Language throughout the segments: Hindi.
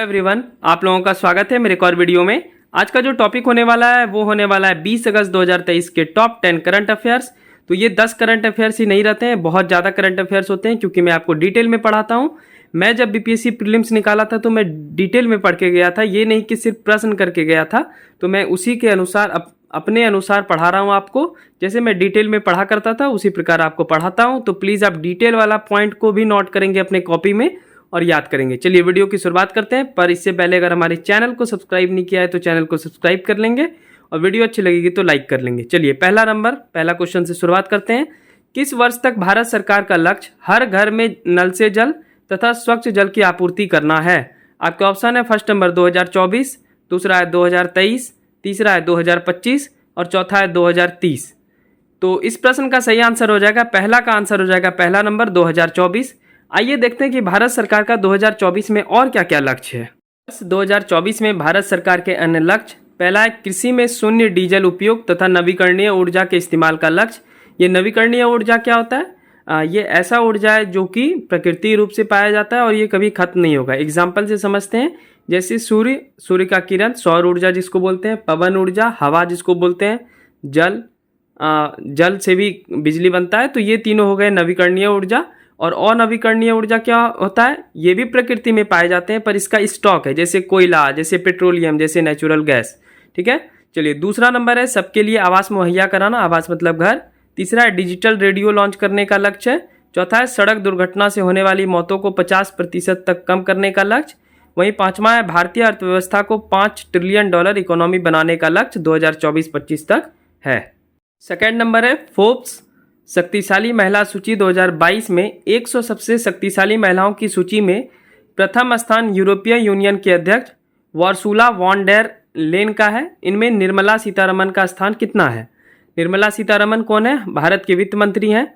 एवरीवन, आप लोगों का स्वागत है मेरे एक और वीडियो में। आज का जो टॉपिक होने वाला है वो होने वाला है 20 अगस्त 2023 के टॉप 10 करंट अफेयर्स। तो ये 10 करंट अफेयर्स ही नहीं रहते हैं, बहुत ज़्यादा करंट अफेयर्स होते हैं क्योंकि मैं आपको डिटेल में पढ़ाता हूँ। मैं जब बीपीएससी प्रीलिम्स निकाला था तो मैं डिटेल में पढ़ के गया था, ये नहीं कि सिर्फ प्रश्न करके गया था। तो मैं उसी के अनुसार अपने अनुसार पढ़ा रहा हूँ आपको। जैसे मैं डिटेल में पढ़ा करता था उसी प्रकार आपको पढ़ाता हूँ। तो प्लीज़ आप डिटेल वाला पॉइंट को भी नोट करेंगे अपने कॉपी में और याद करेंगे। चलिए वीडियो की शुरुआत करते हैं, पर इससे पहले अगर हमारे चैनल को सब्सक्राइब नहीं किया है तो चैनल को सब्सक्राइब कर लेंगे और वीडियो अच्छी लगेगी तो लाइक कर लेंगे। चलिए पहला क्वेश्चन से शुरुआत करते हैं। किस वर्ष तक भारत सरकार का लक्ष्य हर घर में नल से जल तथा स्वच्छ जल की आपूर्ति करना है? आपके ऑप्शन है फर्स्ट नंबर 2024, दूसरा है 2023, तीसरा है 2025 और चौथा है 2030। तो इस प्रश्न का सही आंसर हो जाएगा, पहला का आंसर हो जाएगा पहला नंबर 2024। आइए देखते हैं कि भारत सरकार का 2024 में और क्या क्या लक्ष्य है। 2024 में भारत सरकार के अन्य लक्ष्य, पहला है कृषि में शून्य डीजल उपयोग तथा नवीकरणीय ऊर्जा के इस्तेमाल का लक्ष्य। ये नवीकरणीय ऊर्जा क्या होता है? ये ऐसा ऊर्जा है जो कि प्रकृति रूप से पाया जाता है और ये कभी खत्म नहीं होगा। एग्जाम्पल से समझते हैं, जैसे सूर्य का किरण, सौर ऊर्जा जिसको बोलते हैं, पवन ऊर्जा, हवा जिसको बोलते हैं, जल से भी बिजली बनता है। तो ये तीनों हो गए नवीकरणीय ऊर्जा। और अनवीकरणीय ऊर्जा क्या होता है? ये भी प्रकृति में पाए जाते हैं पर इसका स्टॉक है, जैसे कोयला, जैसे पेट्रोलियम, जैसे नेचुरल गैस। ठीक है, चलिए दूसरा नंबर है सबके लिए आवास मुहैया कराना, आवास मतलब घर। तीसरा है डिजिटल रेडियो लॉन्च करने का लक्ष्य है। चौथा है सड़क दुर्घटना से होने वाली मौतों को 50% तक कम करने का लक्ष्य। वहीं पांचवा है भारतीय अर्थव्यवस्था को $5 ट्रिलियन इकोनॉमी बनाने का लक्ष्य 2024-25 तक है। सेकेंड नंबर है फोर्ब्स शक्तिशाली महिला सूची 2022 में 100 सबसे शक्तिशाली महिलाओं की सूची में प्रथम स्थान यूरोपीय यूनियन के अध्यक्ष उर्सुला वॉन डेर लेन का है। इनमें निर्मला सीतारमण का स्थान कितना है? निर्मला सीतारमण कौन है? भारत के वित्त मंत्री हैं,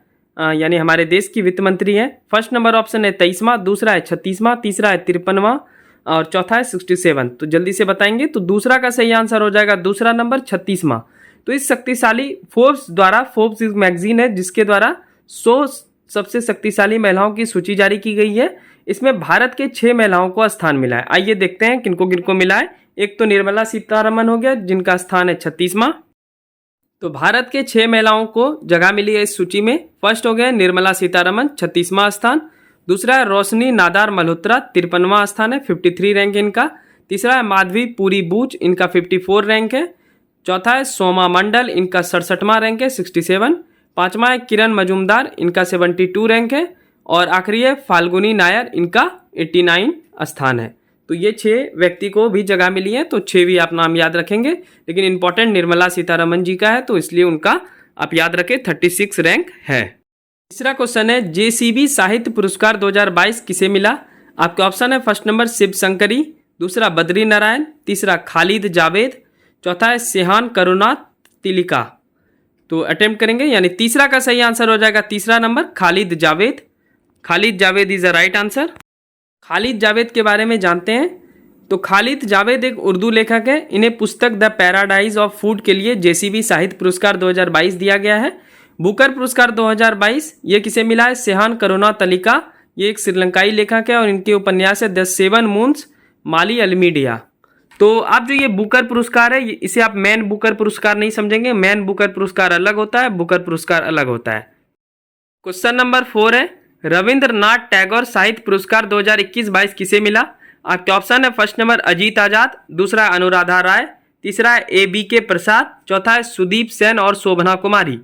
यानी हमारे देश की वित्त मंत्री हैं। फर्स्ट नंबर ऑप्शन है 23वां, दूसरा है 36वां, तीसरा है 53वां और चौथा है 67। तो जल्दी से बताएंगे। तो दूसरा का सही आंसर हो जाएगा दूसरा नंबर 36वां। तो इस शक्तिशाली फोर्ब्स एक मैगजीन है जिसके द्वारा 100 सबसे शक्तिशाली महिलाओं की सूची जारी की गई है। इसमें भारत के 6 महिलाओं को स्थान मिला है। आइए देखते हैं किनको किनको मिला है। एक तो निर्मला सीतारमण हो गया जिनका स्थान है 36वां। तो भारत के 6 महिलाओं को जगह मिली है इस सूची में। फर्स्ट हो गया निर्मला सीतारमण, 36वां स्थान। दूसरा है रोशनी नादार मल्होत्रा, 53वां स्थान है, 53 रैंक है इनका। तीसरा है माधवी पुरी बूच, इनका 54 रैंक है। चौथा है सोमा मंडल, इनका 67वां रैंक है, 67। पांचवा है किरण मजूमदार, इनका 72 रैंक है। और आखिरी है फाल्गुनी नायर, इनका 89 स्थान है। तो ये 6 व्यक्ति को भी जगह मिली है, तो 6 भी आप नाम याद रखेंगे, लेकिन इंपॉर्टेंट निर्मला सीतारमण जी का है तो इसलिए उनका आप याद रखें 36 रैंक है। तीसरा क्वेश्चन है जेसीबी साहित्य पुरस्कार 2022 किसे मिला? आपके ऑप्शन है फर्स्ट नंबर शिव शंकरी, दूसरा बद्री नारायण, तीसरा खालिद जावेद, चौथा है सेहान करुणा तिलिका। तो अटेम्प्ट करेंगे, यानी तीसरा का सही आंसर हो जाएगा तीसरा number Khalid Javed. Khalid Javed is a right answer. Khalid Javed के बारे में जानते हैं। तो खालिद जावेद एक उर्दू लेखक है। इन्हें पुस्तक द पैराडाइज ऑफ फूड के लिए जेसीबी साहित्य पुरस्कार 2022 दिया गया है। बुकर पुरस्कार 2022 ये किसे मिला है? सेहान करुणा तलिका, ये एक श्रीलंकाई लेखक है और इनके उपन्यास है द 7 मून्स माली अलमीडिया। तो आप जो ये बुकर पुरस्कार है इसे आप मैन बुकर पुरस्कार नहीं समझेंगे। मैन बुकर पुरस्कार अलग होता है, बुकर पुरस्कार अलग होता है। क्वेश्चन नंबर 4 है रविंद्रनाथ टैगोर साहित्य पुरस्कार 2021-22 किसे मिला? आपके ऑप्शन है फर्स्ट नंबर अजीत आजाद, दूसरा है अनुराधा राय, तीसरा है ABK प्रसाद, चौथा है सुदीप सेन और शोभना कुमारी।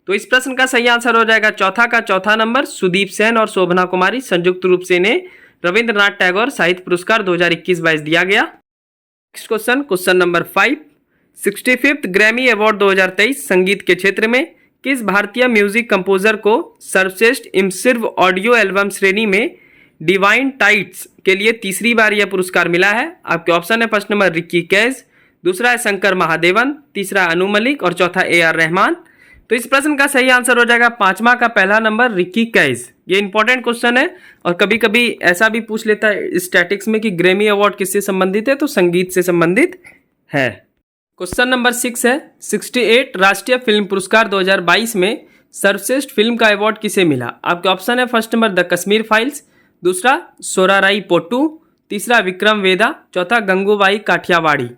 तो इस प्रश्न का सही आंसर हो जाएगा चौथा का चौथा नंबर सुदीप सेन और शोभना कुमारी। संयुक्त रूप से इन्हें रविंद्रनाथ टैगोर साहित्य पुरस्कार 2021-22 दिया गया। Next question number 5, 65th Grammy award 2023 संगीत के क्षेत्र में किस भारतीय म्यूजिक कंपोजर को सर्वश्रेष्ठ इमर्सिव ऑडियो एल्बम श्रेणी में डिवाइन टाइट्स के लिए तीसरी बार यह पुरस्कार मिला है? आपके ऑप्शन है फर्स्ट नंबर रिकी कैज, दूसरा है शंकर महादेवन, तीसरा अनु मलिक और चौथा AR रहमान। तो इस प्रश्न का सही आंसर हो जाएगा पांचवा का पहला नंबर रिकी कैज। ये इंपॉर्टेंट क्वेश्चन है और कभी कभी ऐसा भी पूछ लेता है स्टैटिक्स में कि ग्रैमी अवार्ड किससे संबंधित है, तो संगीत से संबंधित है। क्वेश्चन नंबर 6 है 68 राष्ट्रीय फिल्म पुरस्कार 2022 में सर्वश्रेष्ठ फिल्म का अवार्ड किसे मिला? आपके ऑप्शन है first number the Kashmir files, दूसरा सोराराई पोट्टू, तीसरा विक्रम वेदा, चौथा गंगूबाई काठियावाड़ी।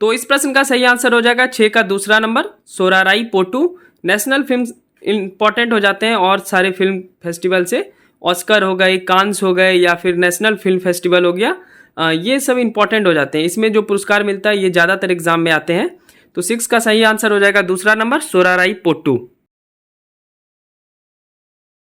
तो इस प्रश्न का सही आंसर हो जाएगा 6 का दूसरा नंबर, सोराराई पोटू। नेशनल फिल्म इंपॉर्टेंट हो जाते हैं और सारे फिल्म फेस्टिवल से, ऑस्कर हो गए, कांस हो गए, या फिर नेशनल फिल्म फेस्टिवल हो गया, ये सब इंपॉर्टेंट हो जाते हैं। इसमें जो पुरस्कार मिलता है ये ज़्यादातर एग्जाम में आते हैं। तो 6 का सही आंसर हो जाएगा दूसरा नंबर, सोराराई पोटू।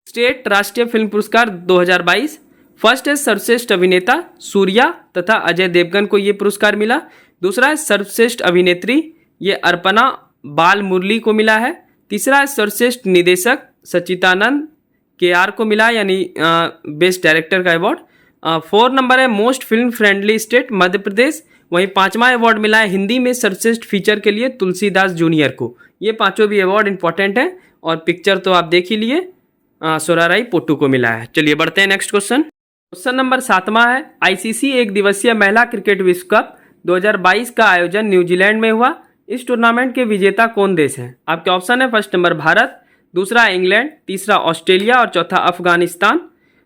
स्टेट राष्ट्रीय फिल्म पुरस्कार 2022, फर्स्ट है सर्वश्रेष्ठ अभिनेता, सूर्या तथा अजय देवगन को ये पुरस्कार मिला। दूसरा है सर्वश्रेष्ठ अभिनेत्री, ये अर्पणा बाल मुरली को मिला है। तीसरा है सर्वश्रेष्ठ निदेशक, सच्चिदानंद KR को मिला, यानी बेस्ट डायरेक्टर का अवार्ड। 4 नंबर है most film friendly state, Madhya Pradesh. वहीं 5वां अवार्ड मिला है हिंदी में सर्वश्रेष्ठ फीचर के लिए तुलसीदास जूनियर को। ये पांचों भी अवार्ड इंपॉर्टेंट हैं और पिक्चर तो आप देख ही लिए, सोराराई पोटू को मिला है। चलिए बढ़ते हैं नेक्स्ट क्वेश्चन। क्वेश्चन नंबर 7वां है, ICC एक दिवसीय महिला क्रिकेट विश्व कप 2022 का आयोजन न्यूजीलैंड में हुआ। इस टूर्नामेंट के विजेता कौन देश हैं? आपके ऑप्शन है, फर्स्ट नंबर भारत, दूसरा इंग्लैंड, तीसरा ऑस्ट्रेलिया और चौथा अफगानिस्तान।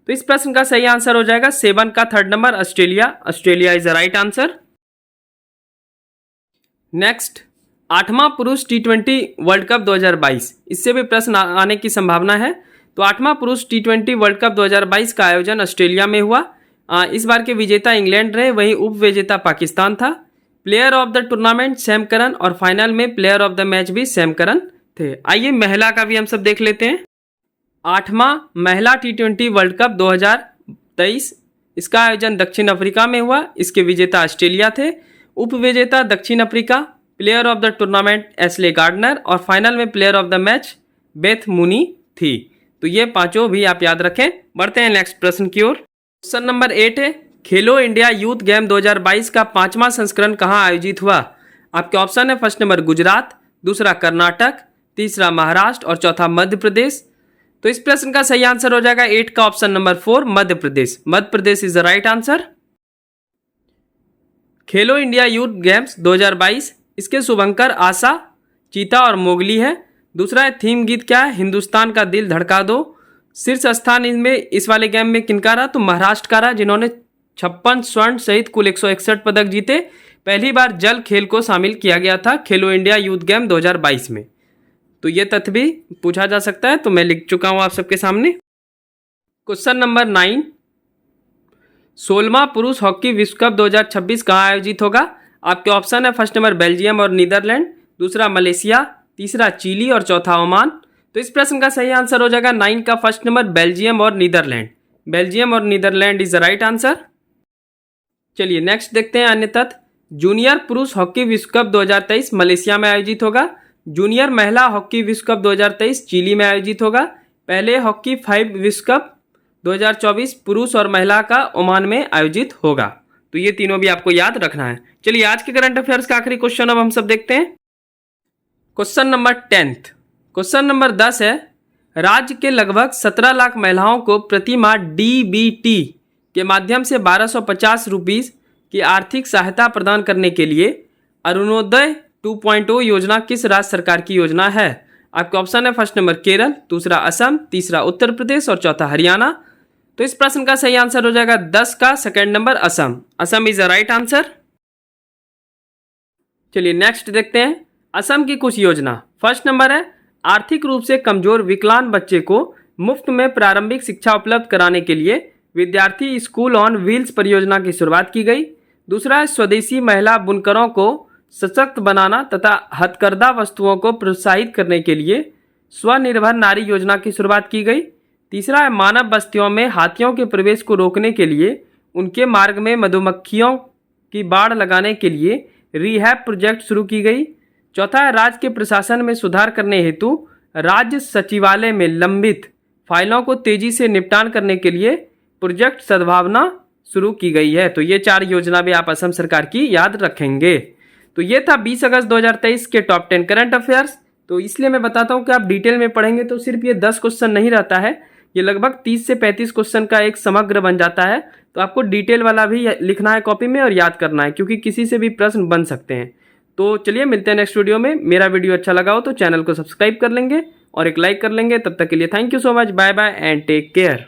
तो इस प्रश्न का सही आंसर हो जाएगा 7 का third number, Australia. Australia is the right answer. Next, 8वां पुरुष T20 वर्ल्ड कप 2022, इससे भी प्रश्न आने की संभावना है। तो 8वां पुरुष T20 वर्ल्ड कप 2022 का आयोजन ऑस्ट्रेलिया में हुआ। इस बार के विजेता इंग्लैंड रहे, वहीं उप विजेता पाकिस्तान था। Player of the tournament Sam Curran और फाइनल में प्लेयर ऑफ द मैच भी सैम करन थे। आइए महिला का भी हम सब देख लेते हैं। 8वां महिला T20 वर्ल्ड कप 2023, इसका आयोजन दक्षिण अफ्रीका में हुआ। इसके विजेता ऑस्ट्रेलिया थे, उप विजेता दक्षिण Africa. Player of the tournament Ashleigh Gardner और फाइनल में player of the match Beth Mooney थी। तो ये पांचों भी आप याद रखें। बढ़ते हैं नेक्स्ट प्रश्न की ओर। क्वेश्चन नंबर 8 है, खेलो इंडिया यूथ गेम 2022 का 5वां संस्करण कहाँ आयोजित हुआ? आपके ऑप्शन है, फर्स्ट नंबर गुजरात, दूसरा कर्नाटक, तीसरा महाराष्ट्र और चौथा मध्य प्रदेश। तो इस प्रश्न का सही आंसर हो जाएगा 8 का option number 4, Madhya Pradesh. Madhya Pradesh is the right answer. Khelo India youth games 2022, इसके शुभंकर आशा, चीता और मोगली है। दूसरा है थीम गीत क्या है? हिंदुस्तान का दिल धड़का दो। शीर्ष स्थान इनमें इस वाले गेम में किनका रहा? तो महाराष्ट्र का रहा, जिन्होंने 56 स्वर्ण सहित कुल 161 पदक जीते। पहली बार जल खेल को शामिल किया गया था खेलो इंडिया यूथ गेम 2022 में। तो ये तथ्य भी पूछा जा सकता है, तो मैं लिख चुका हूं आप सबके सामने। क्वेश्चन नंबर 9, 16वां पुरुष हॉकी विश्व कप 2026 कहाँ आयोजित होगा? आपके ऑप्शन है, फर्स्ट नंबर बेल्जियम और नीदरलैंड, दूसरा मलेशिया, तीसरा चिली और चौथा ओमान। तो इस प्रश्न का सही आंसर हो जाएगा 9 का फर्स्ट नंबर, बेल्जियम और नीदरलैंड। बेल्जियम और Netherland is the right answer. चलिए नेक्स्ट देखते हैं अन्य तथ्य। जूनियर पुरुष हॉकी विश्व कप 2023 मलेशिया में आयोजित होगा। जूनियर महिला हॉकी विश्व कप 2023 चिली में आयोजित होगा। पहले हॉकी 5 विश्व कप 2024 पुरुष और महिला का ओमान में आयोजित होगा। तो ये तीनों भी आपको याद रखना है। चलिए आज के करंट अफेयर्स का आखिरी क्वेश्चन अब हम सब देखते हैं। क्वेश्चन नंबर 10, क्वेश्चन नंबर 10 है, राज्य के लगभग 17 लाख महिलाओं को प्रति माह DBT के माध्यम से 1250 रुपीज़ की आर्थिक सहायता प्रदान करने के लिए अरुणोदय 2.0 योजना किस राज्य सरकार की योजना है? आपके ऑप्शन है, फर्स्ट नंबर केरल, दूसरा असम, तीसरा उत्तर प्रदेश और चौथा हरियाणा। तो इस प्रश्न का सही आंसर हो जाएगा 10 का second number, Assam. Assam is the right answer. चलिए नेक्स्ट देखते हैं असम की कुछ योजना। फर्स्ट नंबर है, आर्थिक रूप से कमजोर विकलांग बच्चे को मुफ्त में प्रारंभिक शिक्षा उपलब्ध कराने के लिए विद्यार्थी स्कूल ऑन व्हील्स परियोजना की शुरुआत की गई। दूसरा है, स्वदेशी महिला बुनकरों को सशक्त बनाना तथा हथकरघा वस्तुओं को प्रोत्साहित करने के लिए स्वनिर्भर नारी योजना की शुरुआत की गई। तीसरा है, मानव बस्तियों में हाथियों के प्रवेश को रोकने के लिए उनके मार्ग में मधुमक्खियों की बाड़ लगाने के लिए रिहैब प्रोजेक्ट शुरू की गई। चौथा है, राज्य के प्रशासन में सुधार करने हेतु राज्य सचिवालय में लंबित फाइलों को तेजी से निपटान करने के लिए प्रोजेक्ट सद्भावना शुरू की गई है। तो ये 4 योजना भी आप असम सरकार की याद रखेंगे। तो ये था 20 अगस्त 2023 के टॉप 10 करंट अफेयर्स। तो इसलिए मैं बताता हूँ कि आप डिटेल में पढ़ेंगे तो सिर्फ ये 10 क्वेश्चन नहीं रहता है, ये लगभग 30 से 35 क्वेश्चन का एक समग्र बन जाता है। तो आपको डिटेल वाला भी लिखना है कॉपी में और याद करना है, क्योंकि किसी से भी प्रश्न बन सकते हैं। तो चलिए मिलते हैं नेक्स्ट वीडियो में। मेरा वीडियो अच्छा लगा हो तो चैनल को सब्सक्राइब कर लेंगे और एक लाइक कर लेंगे। तब तक के लिए thank you so much, bye bye and take care.